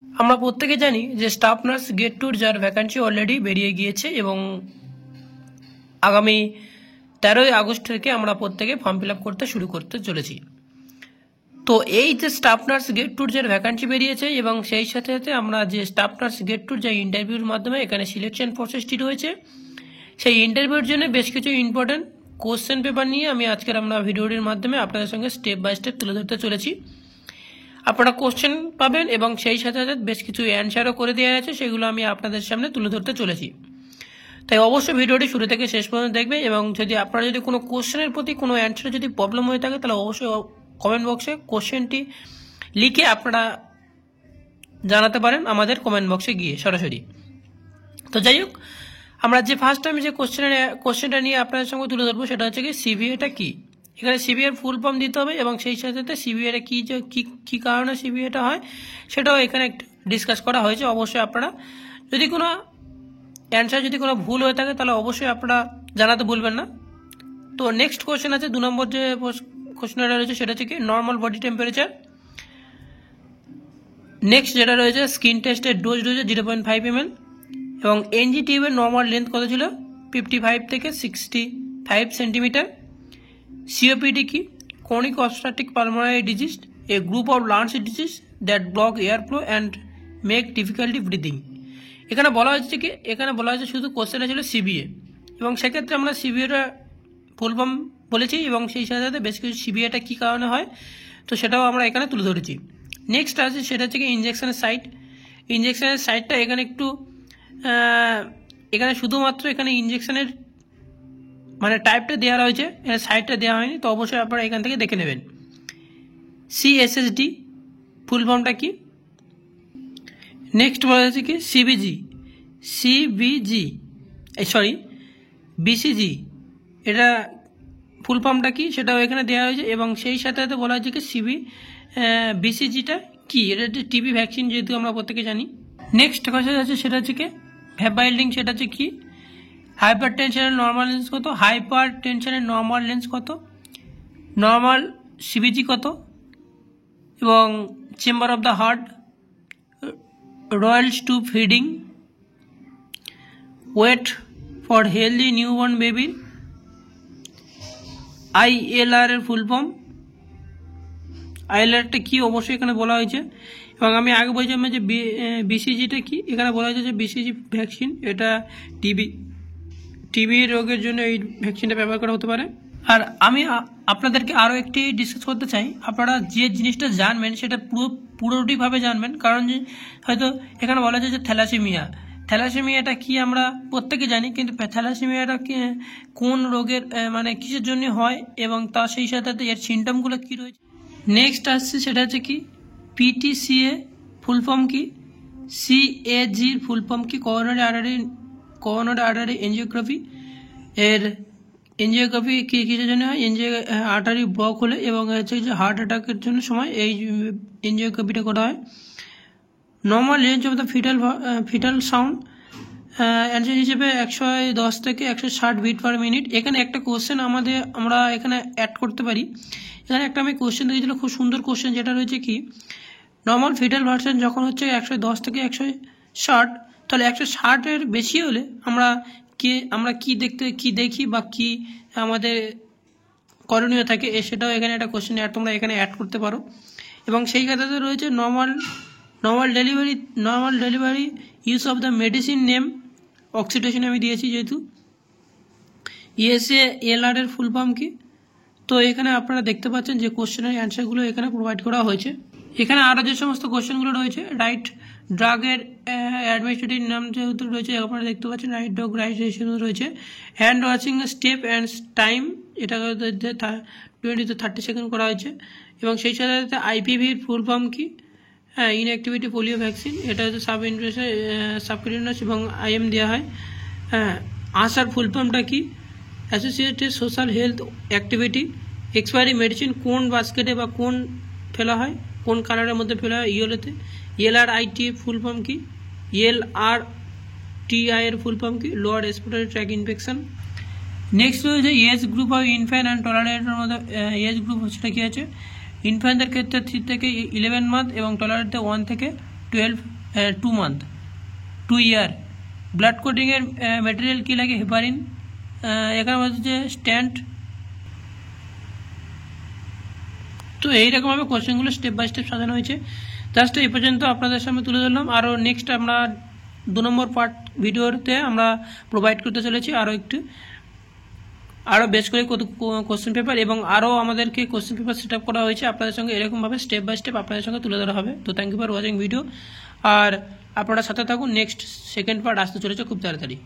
আমরা প্রত্যেকে জানি যে স্টাফ নার্স গেট টুর যার ভ্যাকান্সি অলরেডি বেরিয়ে গিয়েছে এবং আগামী 13ই আগস্ট থেকে আমরা প্রত্যেকে ফর্ম ফিল আপ করতে শুরু করতে চলেছি। তো এই যে স্টাফ নার্স গেট টুর যার ভ্যাকান্সি বেরিয়েছে এবং সেই সাথে সাথে আমরা যে স্টাফ নার্স গেট টুর যে ইন্টারভিউর মাধ্যমে এখানে সিলেকশন প্রসেসটি রয়েছে, সেই ইন্টারভিউর জন্য বেশ কিছু ইম্পর্টেন্ট কোশ্চেন পেপার নিয়ে আমি আজকের আমরা ভিডিওটির মাধ্যমে আপনাদের সঙ্গে স্টেপ বাই স্টেপ তুলে ধরতে চলেছি। আপনারা কোশ্চেন পাবেন এবং সেই সাথে সাথে বেশ কিছু অ্যান্সারও করে দেওয়া আছে, সেগুলো আমি আপনাদের সামনে তুলে ধরতে চলেছি। তাই অবশ্যই ভিডিওটি শুরু থেকে শেষ পর্যন্ত দেখবে এবং যদি আপনারা যদি কোনো কোশ্চেনের প্রতি কোনো অ্যান্সারে যদি প্রবলেম হয়ে থাকে তাহলে অবশ্যই কমেন্ট বক্সে কোশ্চেনটি লিখে আপনারা জানাতে পারেন আমাদের কমেন্ট বক্সে গিয়ে সরাসরি। তো যাই হোক, আমরা যে ফার্স্ট টাইম যে কোশ্চেনটা নিয়ে আপনাদের সঙ্গে তুলে ধরবো সেটা হচ্ছে কি সিবিএটা কি। এখানে সিবিএর ফুল ফর্ম দিতে হবে এবং সেই সাথে সাথে সিবিএটা কী কারণে সিবিএটা হয় সেটাও এখানে একটু ডিসকাস করা হয়েছে। অবশ্যই আপনারা যদি কোনো অ্যান্সার যদি কোনো ভুল হয়ে থাকে তাহলে অবশ্যই আপনারা জানাতে ভুলবেন না। তো নেক্সট কোশ্চেন আছে 2 নম্বর যে কোশ্চেনটা রয়েছে সেটা হচ্ছে কি নর্মাল বডি টেম্পারেচার। নেক্সট যেটা রয়েছে স্কিন টেস্টের ডোজ রয়েছে 0.5 ml এবং এনজি টিউবের নর্মাল লেন্থ কত ছিল 55 থেকে 65 সেন্টিমিটার। সিওপিডি কি chronic obstructive pulmonary disease, A group of lungs disease that block air flow and make difficulty breathing. এখানে বলা হয়েছে শুধু কোশ্চেনটা ছিল সিবিএ এবং সেক্ষেত্রে আমরা সিবিএটা ফুল ফর্ম বলেছি এবং সেই সাথে সাথে বেশ কিছু সিবিএটা কী কারণে হয় তো সেটাও আমরা এখানে তুলে ধরেছি। নেক্সট আছে সেটা হচ্ছে কি ইঞ্জেকশনের সাইটটা এখানে একটু এখানে শুধুমাত্র এখানে ইঞ্জেকশনের মানে টাইপটা দেওয়া রয়েছে, সাইটটা দেওয়া হয়নি, তো অবশ্যই আপনারা এখান থেকে দেখে নেবেন। সিএসএসডি ফুল ফর্মটা কি। নেক্সট বলা হচ্ছে কি বিসিজি এটা ফুল ফর্মটা কি সেটাও এখানে দেওয়া হয়েছে এবং সেই সাথে সাথে বলা হচ্ছে কি বিসিজিটা কি, এটা হচ্ছে টিবি ভ্যাকসিন যেহেতু আমরা প্রত্যেকে জানি। নেক্সট কথা আছে সেটা হচ্ছে কি ভ্যাপাইল্ডিং, সেটা হচ্ছে কি হাইপার টেনশনের নর্মাল লেন্স কত, নর্মাল সিবিজি কত এবং chamber of the heart, Ryle's tube feeding, weight for healthy newborn baby, ILR এর ফুল ফর্ম, ILRটা কি অবশ্যই এখানে বলা হয়েছে এবং আমি আগে বলছিলাম যে বিসিজিটা কি, এখানে বলা হয়েছে যে বিসিজি ভ্যাকসিন এটা টিবি রোগের জন্য এই ভ্যাকসিনটা ব্যবহার করা হতে পারে। আর আমি আপনাদেরকে আরও একটি ডিসকাস করতে চাই, আপনারা যে জিনিসটা জানবেন সেটা পুরোটিভাবে জানবেন, কারণ যে হয়তো এখানে বলা যায় যে থ্যালাসেমিয়াটা কি আমরা প্রত্যেকে জানি, কিন্তু থ্যালাসেমিয়াটা কোন রোগের মানে কিসের জন্য হয় এবং তার সেই সাথে এর সিমটমগুলো কী রয়েছে। নেক্সট আসছে সেটা হচ্ছে কি PTCA ফুল ফর্ম কি, CAG ফুল ফর্ম কি করোনারি আর্টারি এনজিওগ্রাফি, এর এনজিওগ্রাফি কিসের জন্য হয়, আর্টারি ব্লক হলে এবং হচ্ছে যে হার্ট অ্যাটাকের জন্য সময় এই এনজিওগ্রাফিটা করা হয়। Normal range of the fetal sound answer হিসেবে 110 থেকে 160 বিট পার মিনিট। এখানে একটা কোশ্চেন আমরা এখানে অ্যাড করতে পারি। এখানে একটা আমি কোশ্চেন দিয়েছিলাম, খুব সুন্দর কোশ্চেন, যেটা রয়েছে কি নর্মাল ফিটাল ভার্সন যখন হচ্ছে 110 থেকে 160, তাহলে 160-এর বেশি হলে আমরা কি দেখি বা কি আমাদের করণীয় থাকে সেটাও এখানে একটা কোশ্চেন তোমরা এখানে অ্যাড করতে পারো। এবং সেই ক্ষেত্রে রয়েছে normal delivery use of the medicine name, oxytocin আমি দিয়েছি যেহেতু। ESALR এর ফুল ফর্ম কি, তো এখানে আপনারা দেখতে পাচ্ছেন যে কোশ্চেনের অ্যান্সারগুলো এখানে প্রোভাইড করা হয়েছে। এখানে আরও যে সমস্ত কোশ্চেনগুলো রয়েছে রাইট ড্রাগের অ্যাডমিনিস্ট্রেটিভ নাম যেহেতু রয়েছে আপনারা দেখতে পাচ্ছেন, রাইট ডগ রাইট রয়েছে। Hand washing step and time, এটা 20 to 30 সেকেন্ড করা হয়েছে এবং সেই সাথে সাথে IPVর ফুল ফর্ম কি, ইনঅ্যাক্টিভিটি পোলিও ভ্যাকসিন, এটা হচ্ছে সাবকিউটেনিয়াস এবং IM দেওয়া হয়। আসার ফুল ফর্মটা কি, associated social health activity. Expiry medicine কোন বাস্কেটে বা কোন ফেলা হয়, কোন কালারের মধ্যে ফেলা হয়, ইয়েলোতে। LRIT ফুল ফর্ম কি, LRTI এর ফুল ফর্ম কি, lower respiratory tract infection. Next রয়েছে age group of infant and টলারেটের মধ্যে এজ গ্রুপ সেটা কী আছে, ইনফ্যান্টদের ক্ষেত্রে 3 থেকে 11 মান্থ এবং টলারেটে 1 থেকে 2 মান্থ 2 ইয়ার। ব্লাড কোডিংয়ের ম্যাটেরিয়াল কী লাগে? হেপারিন। এখানে বলছে যে স্ট্যান্ড। তো এইরকমভাবে কোশ্চেনগুলো স্টেপ বাই স্টেপ সাজানো হয়েছে। জাস্ট এই পর্যন্ত আপনাদের সামনে তুলে ধরলাম। আরও নেক্সট আমরা 2 নম্বর পার্ট ভিডিওতে আমরা প্রোভাইড করতে চলেছি আরও বেশ করে কোশ্চেন পেপার, এবং আরও আমাদেরকে কোশ্চেন পেপার সেট আপ করা হয়েছে আপনাদের সঙ্গে। এরকমভাবে স্টেপ বাই স্টেপ আপনাদের সঙ্গে তুলে ধরা হবে। তো thank you for watching video. আর আপনারা সাথে থাকুন, নেক্সট সেকেন্ড পার্ট আসতে চলেছে খুব তাড়াতাড়ি।